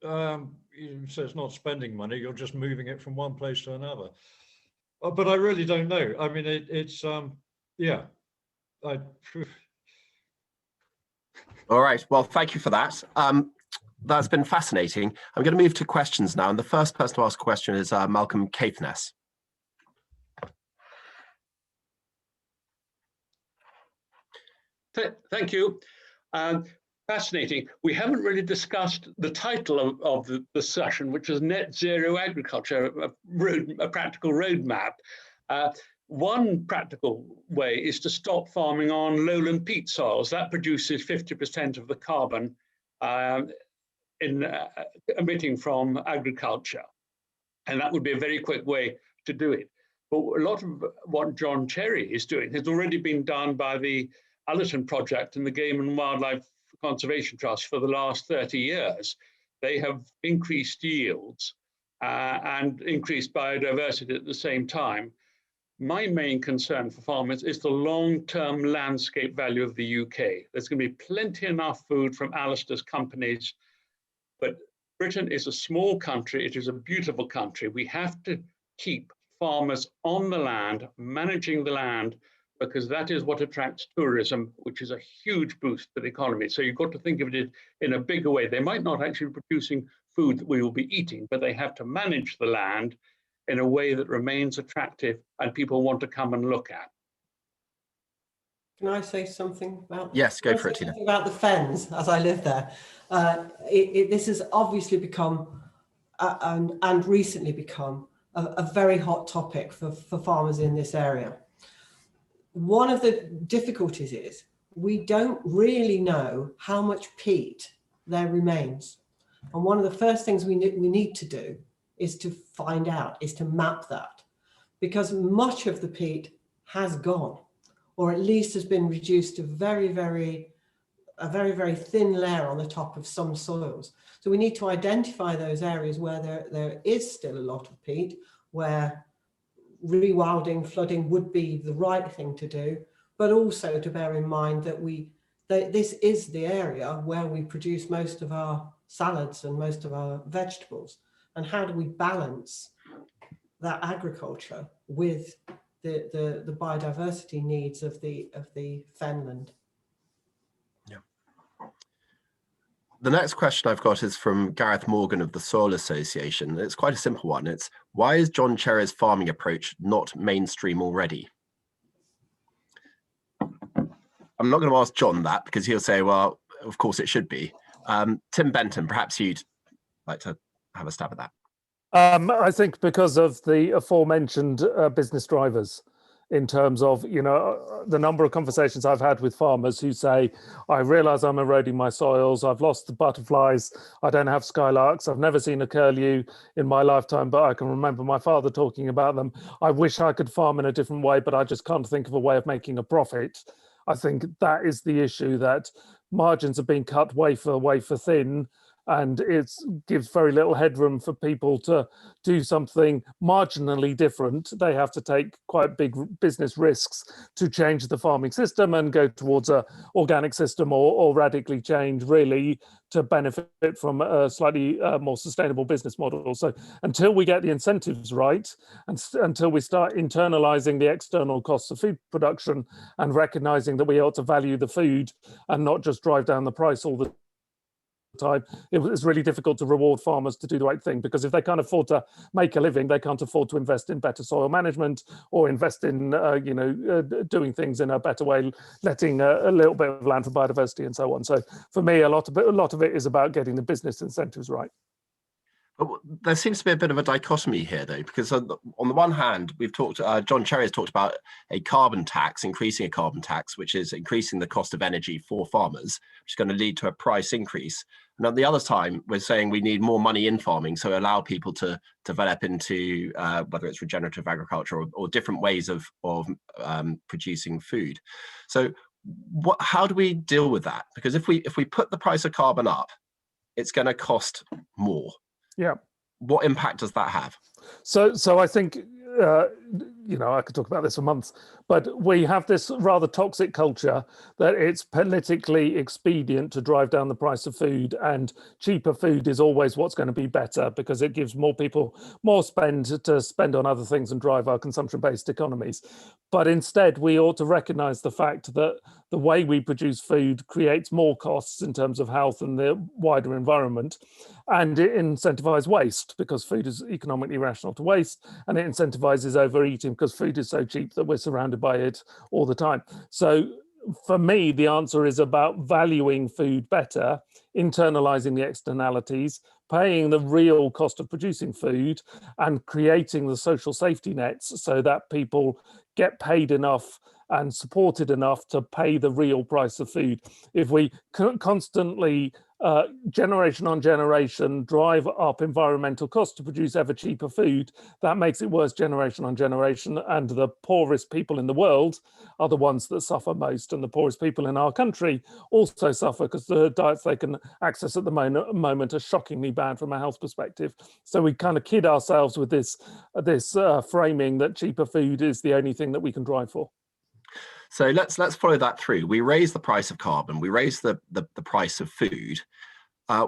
it's not spending money, you're just moving it from one place to another. But I really don't know. I mean, it's yeah. All right. Well, thank you for that. That's been fascinating. I'm going to move to questions now. And the first person to ask a question is Malcolm Caithness. Thank you. Fascinating. We haven't really discussed the title of the session, which is Net Zero Agriculture, a practical roadmap. One practical way is to stop farming on lowland peat soils. That produces 50% of the carbon emitting from agriculture. And that would be a very quick way to do it. But a lot of what John Cherry is doing has already been done by the Allerton Project and the Game and Wildlife Conservation Trust for the last 30 years. They have increased yields and increased biodiversity at the same time. My main concern for farmers is the long-term landscape value of the UK. There's going to be plenty enough food from Alastair's companies, but Britain is a small country. It is a beautiful country. We have to keep farmers on the land, managing the land, because that is what attracts tourism, which is a huge boost to the economy. So you've got to think of it in a bigger way. They might not actually be producing food that we will be eating, but they have to manage the land in a way that remains attractive and people want to come and look at. Can I say something about? Yes, go for it, Tina. About the fens, as I live there. This has obviously become, and recently become, a very hot topic for farmers in this area. One of the difficulties is we don't really know how much peat there remains. And one of the first things we need to do is to find out, is to map that, because much of the peat has gone, or at least has been reduced to a very, very thin layer on the top of some soils. So we need to identify those areas where there is still a lot of peat, where rewilding, flooding would be the right thing to do, but also to bear in mind that we this is the area where we produce most of our salads and most of our vegetables. And how do we balance that agriculture with the biodiversity needs of the fenland? Yeah. The next question I've got is from Gareth Morgan of the Soil Association. It's quite a simple one. It's, why is John Cherry's farming approach not mainstream already? I'm not going to ask John that because he'll say, well, of course it should be. Tim Benton, perhaps you'd like to have a stab at that. I think because of the aforementioned business drivers, in terms of, you know, the number of conversations I've had with farmers who say, I realize I'm eroding my soils, I've lost the butterflies, I don't have skylarks, I've never seen a curlew in my lifetime, but I can remember my father talking about them. I wish I could farm in a different way, but I just can't think of a way of making a profit. I think that is the issue, that margins have been cut wafer thin, and it gives very little headroom for people to do something marginally different. They have to take quite big business risks to change the farming system and go towards an organic system, or radically change, really, to benefit from a slightly more sustainable business model. So until we get the incentives right, and until we start internalizing the external costs of food production and recognizing that we ought to value the food and not just drive down the price all the time, it's really difficult to reward farmers to do the right thing, because if they can't afford to make a living, they can't afford to invest in better soil management or invest in doing things in a better way, letting a little bit of land for biodiversity and so on. So for me, a lot of it is about getting the business incentives right. But there seems to be a bit of a dichotomy here, though, because on the one hand, we've talked, John Cherry has talked about a carbon tax, increasing a carbon tax, which is increasing the cost of energy for farmers, which is going to lead to a price increase. And at the other time, we're saying we need more money in farming, so allow people to develop into whether it's regenerative agriculture or different ways of producing food. So how do we deal with that? Because if we put the price of carbon up, it's going to cost more. Yeah. What impact does that have? So I think, I could talk about this for months, but we have this rather toxic culture that it's politically expedient to drive down the price of food, and cheaper food is always what's going to be better because it gives more people more to spend on other things and drive our consumption-based economies. But instead, we ought to recognize the fact that the way we produce food creates more costs in terms of health and the wider environment, and it incentivizes waste because food is economically rational to waste, and it incentivizes overeating because food is so cheap that we're surrounded by it all the time. So for me, the answer is about valuing food better, internalizing the externalities, paying the real cost of producing food, and creating the social safety nets so that people get paid enough and supported enough to pay the real price of food. If we constantly, generation on generation, drive up environmental costs to produce ever cheaper food, that makes it worse generation on generation, and the poorest people in the world are the ones that suffer most, and the poorest people in our country also suffer because the diets they can access at the moment are shockingly bad from a health perspective. So we kind of kid ourselves with this framing that cheaper food is the only thing that we can drive for. So let's follow that through. We raise the price of carbon, we raise the price of food.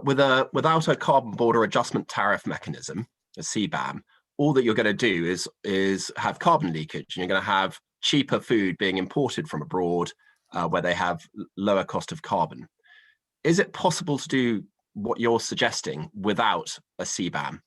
Without a carbon border adjustment tariff mechanism, a CBAM, all that you're going to do is have carbon leakage, and you're going to have cheaper food being imported from abroad where they have lower cost of carbon. Is it possible to do what you're suggesting without a CBAM?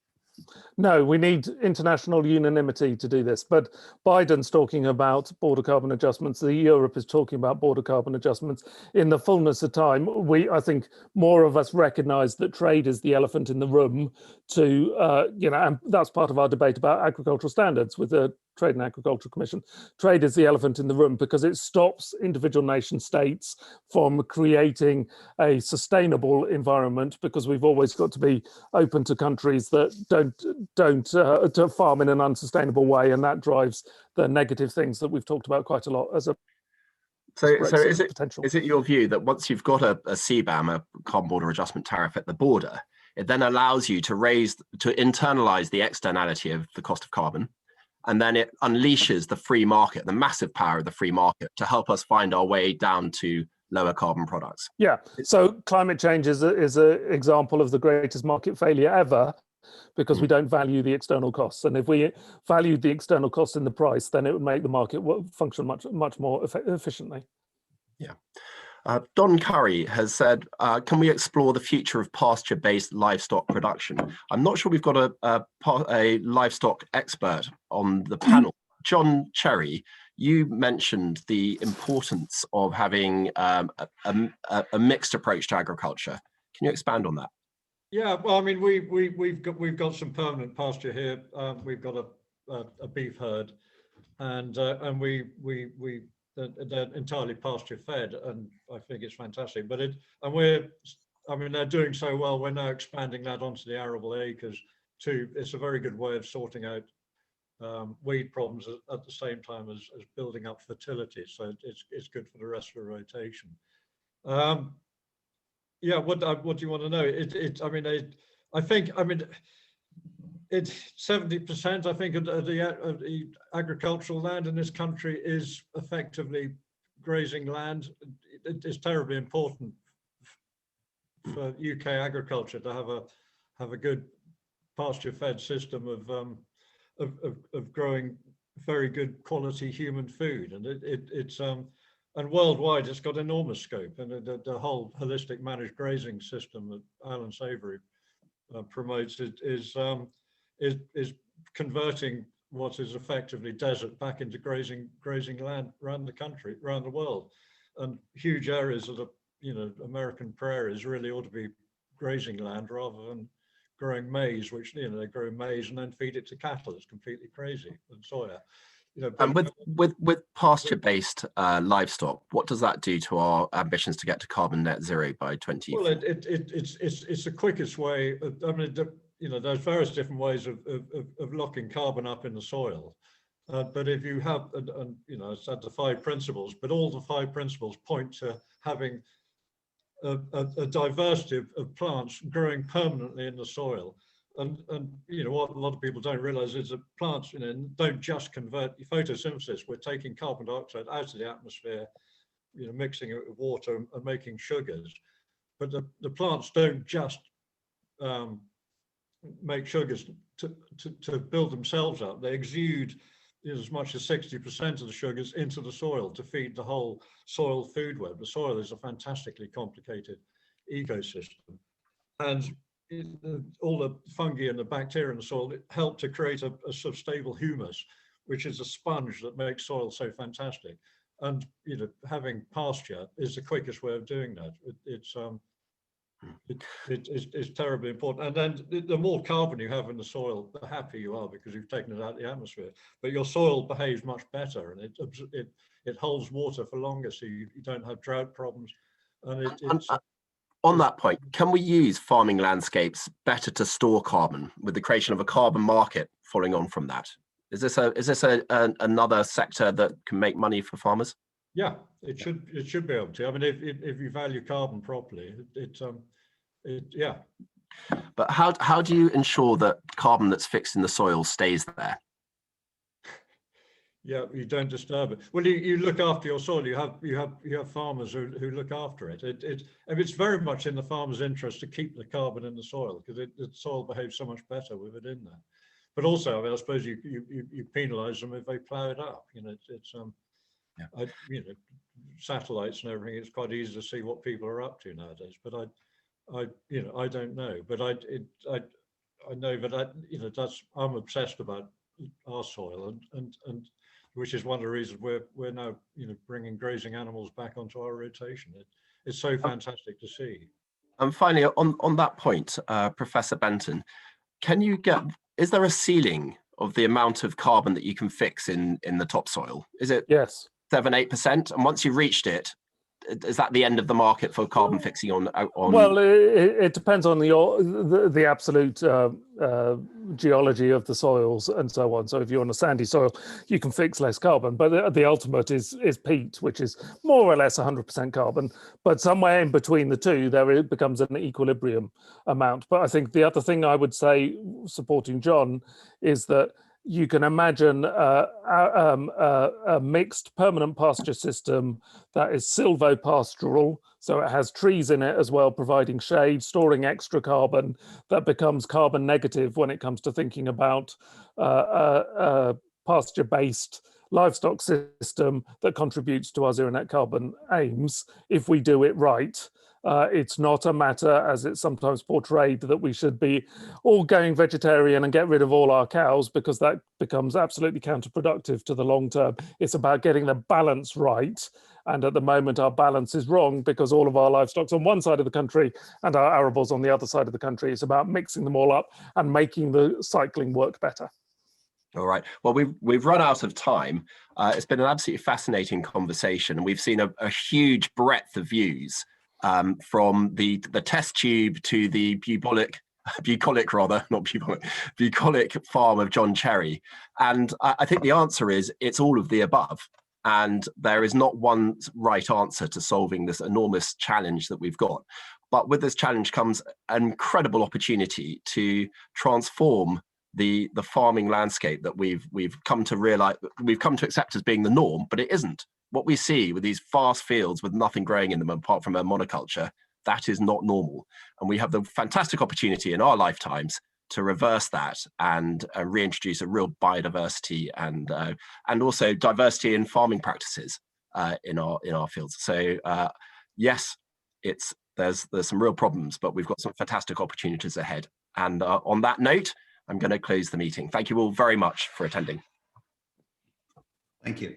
No, we need international unanimity to do this. But Biden's talking about border carbon adjustments. Europe is talking about border carbon adjustments. In the fullness of time, I think more of us recognize that trade is the elephant in the room and that's part of our debate about agricultural standards with the Trade and Agriculture Commission. Trade is the elephant in the room because it stops individual nation states from creating a sustainable environment, because we've always got to be open to countries that don't to farm in an unsustainable way, and that drives the negative things that we've talked about quite a lot as a So is it your view that once you've got a CBAM, a carbon border adjustment tariff at the border, it then allows you to internalize the externality of the cost of carbon, and then it unleashes the free market, the massive power of the free market, to help us find our way down to lower carbon products. Yeah, so climate change is an example of the greatest market failure ever, because we don't value the external costs. And if we valued the external costs in the price, then it would make the market function much more efficiently. Yeah. Don Curry has said, can we explore the future of pasture-based livestock production? I'm not sure we've got a livestock expert on the panel. John Cherry, you mentioned the importance of having a mixed approach to agriculture. Can you expand on that? Yeah, well, I mean, we've got some permanent pasture here. We've got a beef herd, and they're entirely pasture fed, and I think it's fantastic. But they're doing so well. We're now expanding that onto the arable acres too. It's a very good way of sorting out weed problems at the same time as building up fertility. So it's good for the rest of the rotation. Yeah, what do you want to know? I think it's 70%, I think, of the agricultural land in this country is effectively grazing land. It's terribly important for UK agriculture to have a good pasture-fed system of growing very good quality human food, and and worldwide it's got enormous scope. And the whole holistic managed grazing system that Alan Savory promotes is converting what is effectively desert back into grazing land around the country, around the world. And huge areas of the American prairies really ought to be grazing land rather than growing maize, which they grow maize and then feed it to cattle. It's completely crazy. And soya. And with pasture-based livestock, what does that do to our ambitions to get to carbon net zero by 2040? Well, it's the quickest way. There's various different ways of locking carbon up in the soil. But if you have, it's at the 5 principles, but all the 5 principles point to having a diversity of plants growing permanently in the soil. And what a lot of people don't realize is that plants don't just convert photosynthesis. We're taking carbon dioxide out of the atmosphere, mixing it with water and making sugars. But the plants don't just make sugars to build themselves up. They exude as much as 60% of the sugars into the soil to feed the whole soil food web. The soil is a fantastically complicated ecosystem, and all the fungi and the bacteria in the soil help to create a sort of stable humus, which is a sponge that makes soil so fantastic. And having pasture is the quickest way of doing that. It's terribly important. And then the more carbon you have in the soil, the happier you are, because you've taken it out of the atmosphere. But your soil behaves much better, and it holds water for longer, so you don't have drought problems. And on that point, can we use farming landscapes better to store carbon with the creation of a carbon market following on from that? Is this another sector that can make money for farmers? Yeah, it should be able to. I mean, if you value carbon properly, yeah. But how do you ensure that carbon that's fixed in the soil stays there? Yeah, you don't disturb it. Well, you look after your soil. You have farmers who look after it. It's very much in the farmer's interest to keep the carbon in the soil, because the soil behaves so much better with it in there. But also, I mean, I suppose you penalise them if they plough it up. Satellites and everything. It's quite easy to see what people are up to nowadays. But I don't know. But I know that I'm obsessed about our soil, and which is one of the reasons we're now bringing grazing animals back onto our rotation. It's so fantastic to see. And finally, on that point, Professor Benton, is there a ceiling of the amount of carbon that you can fix in the topsoil? Is it yes 7-8%? And once you've reached it, is that the end of the market for carbon fixing on? Well, it depends on the absolute geology of the soils and so on. So if you're on a sandy soil, you can fix less carbon, but the ultimate is peat, which is more or less 100% carbon. But somewhere in between the two, it becomes an equilibrium amount. But I think the other thing I would say, supporting John, is that you can imagine a mixed permanent pasture system that is silvopastoral, so it has trees in it as well, providing shade, storing extra carbon, that becomes carbon negative when it comes to thinking about pasture-based livestock system that contributes to our zero net carbon aims if we do it right. It's not a matter, as it's sometimes portrayed, that we should be all going vegetarian and get rid of all our cows, because that becomes absolutely counterproductive to the long term. It's about getting the balance right. And at the moment, our balance is wrong because all of our livestock's on one side of the country and our arables on the other side of the country. It's about mixing them all up and making the cycling work better. All right. Well, we've run out of time. It's been an absolutely fascinating conversation, and we've seen a huge breadth of views, from the test tube to the bucolic farm of John Cherry. And I think the answer is it's all of the above. And there is not one right answer to solving this enormous challenge that we've got. But with this challenge comes an incredible opportunity to transform the farming landscape that we've come to realize, we've come to accept as being the norm, but it isn't. What we see with these vast fields with nothing growing in them apart from a monoculture, that is not normal. And we have the fantastic opportunity in our lifetimes to reverse that and reintroduce a real biodiversity and also diversity in farming practices in our fields. So yes, there's some real problems, but we've got some fantastic opportunities ahead. And on that note, I'm going to close the meeting. Thank you all very much for attending. Thank you.